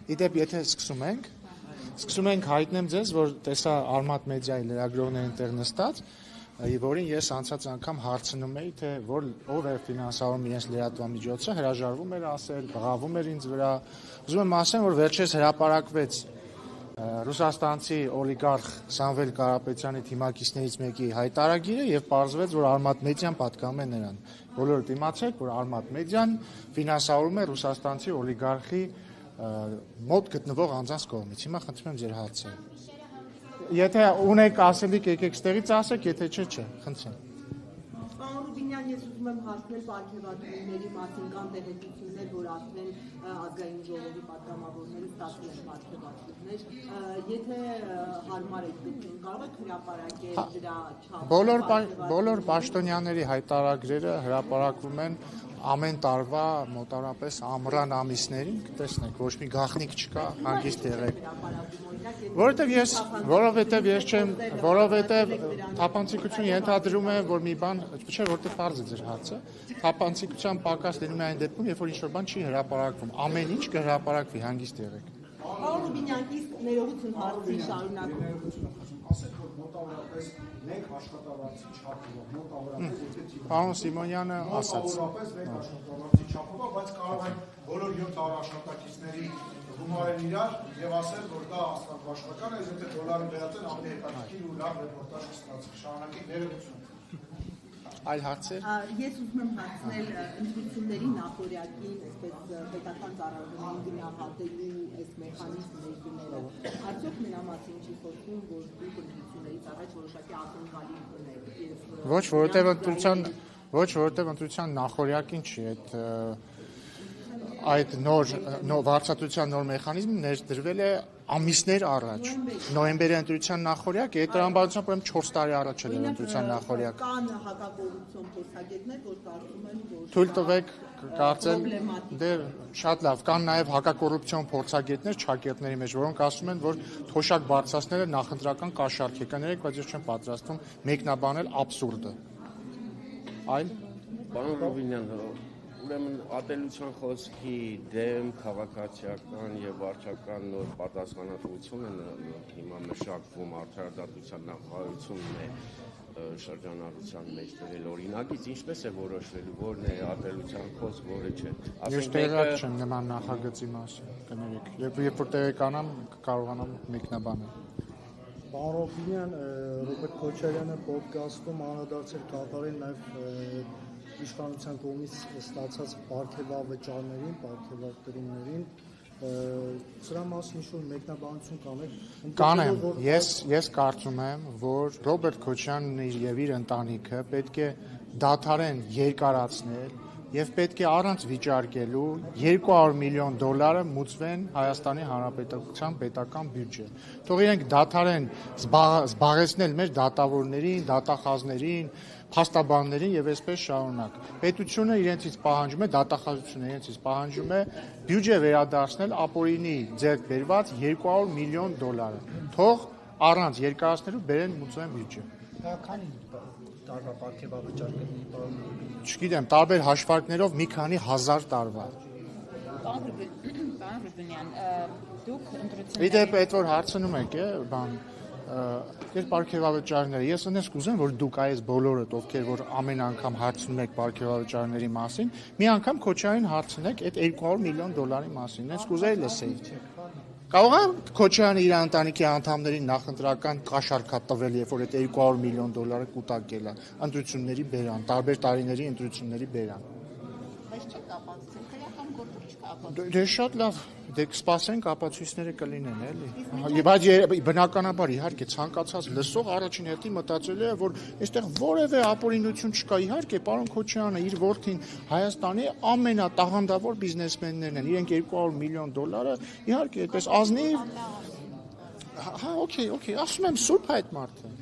Իդեպ եթե սկսում ենք հայտնեմ ձեզ, որ տեսա Արմատ մեդիայի լրագրողներին տեղ նստած, որին ես անցած անգամ հարցնում էի, թե ով է ֆինանսավորում իրենց լրատվամիջոցը, հրաժարվում էր ասել, բղավում էր ինձ վրա։ Ուզում եմ ասեմ, որ վերջերս հրապարակվեց ռուսաստանցի օլիգարխ Սամվել Կարապետյանի թիմակիցներից մեկի հայտարարագիրը եւ պարզվեց, որ Արմատ մեդիան պատկանում է նրան։ Բոլորդ իմացեք, որ Արմատ մեդիան ֆինանսավորում է ռուսաստանցի օլիգարխի մոտ գտնվող անձանց կողմից։ Հիմա խնդրում եմ ձեր հարցը։ Եթե ունեք ասելիք, եկեք ստեղից ասեք, եթե չէ, խնդրեմ։ Պարոն Ռուբինյան, ես ուզում եմ հարցնել պարգևատրությունների մասին, կան տեղեկություններ, որ արդեն ազգային ժողովի պատգամավորները ստացել են պարգևատրություններ, եթե հարմար եք գտնում, կարող եք հրապարակել դրա չափը։ Բոլոր պաշտոնյաների հայտարարագրերը հրապարակվում են ամեն տարվա մոտավորապես ամռան ամիսներին, կտեսնեք, ոչ մի գաղտնիք չկա, հանգիստ եղեք։ Որովհետև թափանցիկություն ենթադրում է, որ մի բան, չէ, որտեղ բարձ է ձեր հարցը, թափանցիկության պակաս լինում է այն դեպքում, երբ որ ինչ-որ բան չի հրապարակվում, ամեն ինչ կհրապարակվի, հանգիստ եղեք։ Պարոն Ռուբինյան, իսկ ներողություն հարցի շարունակում։ Ասեք, որ մոտավորապես մեկ աշխատավարձի չափով, մոտավորապես Պարոն Սիմոնյանը ասաց։ Մոտավորապես մեկ աշխատավարձի չափով, բայց կարող են բոլոր 7 աշխատակիցների գումարել իրար եւ ասել, որ դա աստվածաշնորհական է, եթե դոլարը վերածեն ավելի հետաքրքիր ու լավ ռեպորտաժ կստացվի։ Շարունակի ներողություն։ Այլ հարցեր։ Ես ուզում եմ հարցնել ընտրությունների նախօրյակին, այսպես պետական ծառայողներին գնահատելու այս մեխանիզմները։ Արդյոք նրա մասին չի խոսում, որ դուք ընտրություններից առաջ որոշակի ակնկալի ունեք։ Ոչ, որովհետև ընտրության նախօրյակին չի այդ նոր վարչատվության նոր մեխանիզմը ներդրվել է ամիսներ առաջ։ Նոյեմբերի ընտրության նախօրյակը, այդ տրամաբանությամբ ուրեմն 4 տարի առաջ է ընտրության նախօրյակ։ Կան հակակոռուպցիոն փորձագետներ, որ կարծում են, որ թույլ տվեք կարծել, դեռ շատ լավ, կան նաև հակակոռուպցիոն փորձագետներ չակերտների մեջ, որոնք ասում են, որ թոշակ բարձրացնելը նախընտրական կաշառք է, կներեք, բայց ես չեմ պատրաստվում մեկնաբանել աբսուրդը։ Այլ Պարոն Ռուբինյան, ուրեմն ատելության խոսքի դեմ քաղաքացիական եւ վարչական նոր պատասխանատվությունը հիմա մշակվում արդարադատության նախարարությունն է շրջանառության մեջ դրել օրինակից, ինչպես է որոշվելու, որն է ատելության խոսք, որը չէ։ Ես տեղյակ չեմ նման նախագծի մասին, կներեք, երբ որ տեղեկանամ կարողանամ մեկնաբանել։ Պարոն Ռուբինյան, Ռոբերտ Քոչարյանը ոդկասթում անդրադարձել կատարել նաև իշխանության կողմից ստացած պարգևավճարներին, պարգևատրումներին, սրա մասին ինչ-որ մեկնաբանություն կանեք։ Կանեմ, ես կարծում եմ, որ Ռոբերտ Քոչյանն եւ իր ընտանիքը պետք է դադարեն երկարացնել եւ պետք է առանց վիճարկելու $200 միլիոն մուծվեն Հայաստանի Հանրապետության պետական բյուջե։ Թող իրենք դադարեն զբաղեցնել մեր դատավորներին, դատախազներին, փաստաբաններին եւ այսպես շարունակ։ Պետությունը իրենցից պահանջում է, դատախազությունը իրենցից պահանջում է բյուջե վերադարձնել ապօրինի ձեռք բերված $200 միլիոն։ Թող առանց երկարացնելու բերեն մուծեն բյուջե։ Քանի տարվա պարգևավճար կլինի, պարոն Ռուբինյան։ Չգիտեմ, տարբեր հաշվարկներով մի քանի հազար տարվա։ Պարոն Ռուբինյան, դուք ընտրությունների Իդեպ այդ որ հարցնում եք, բան Երբ պարգևավճարները, ես ունես կուզեմ, որ դուք այս բոլորդ, ովքեր որ ամեն անգամ հարցնում եք պարգևավճարների մասին, մի անգամ Քոչարյանին հարցնեք այդ $200 միլիոն մասին, ես կուզեի լսել։ Կարող է Քոչարյանը իր ընտանիքի անդամներին նախընտրական կաշառք տվել, երբ որ այդ $200 միլիոն կուտակել է ընտրությունների բերան, տարբեր տարիների ընտրությունների բերան։ Բայց չի կապացուցել, քրեական գործով չկա։ Դե շատ լավ, դե կսպասենք ապացույցները կլինեն, էլի։ Բայց բնականաբար իհարկե ցանկացած լսող առաջին հերթին մտածելու է, որ այստեղ որևէ ապօրինություն չկա։ Իհարկե, պարոն Քոչարյանը իր որդին Հայաստանի ամենատաղանդավոր բիզնեսմեններն են։ Իրենք $200 միլիոն, իհարկե, այդպես ազնիվ։ Հա, օքեյ, ասում եմ սուրբ այդ մարդը։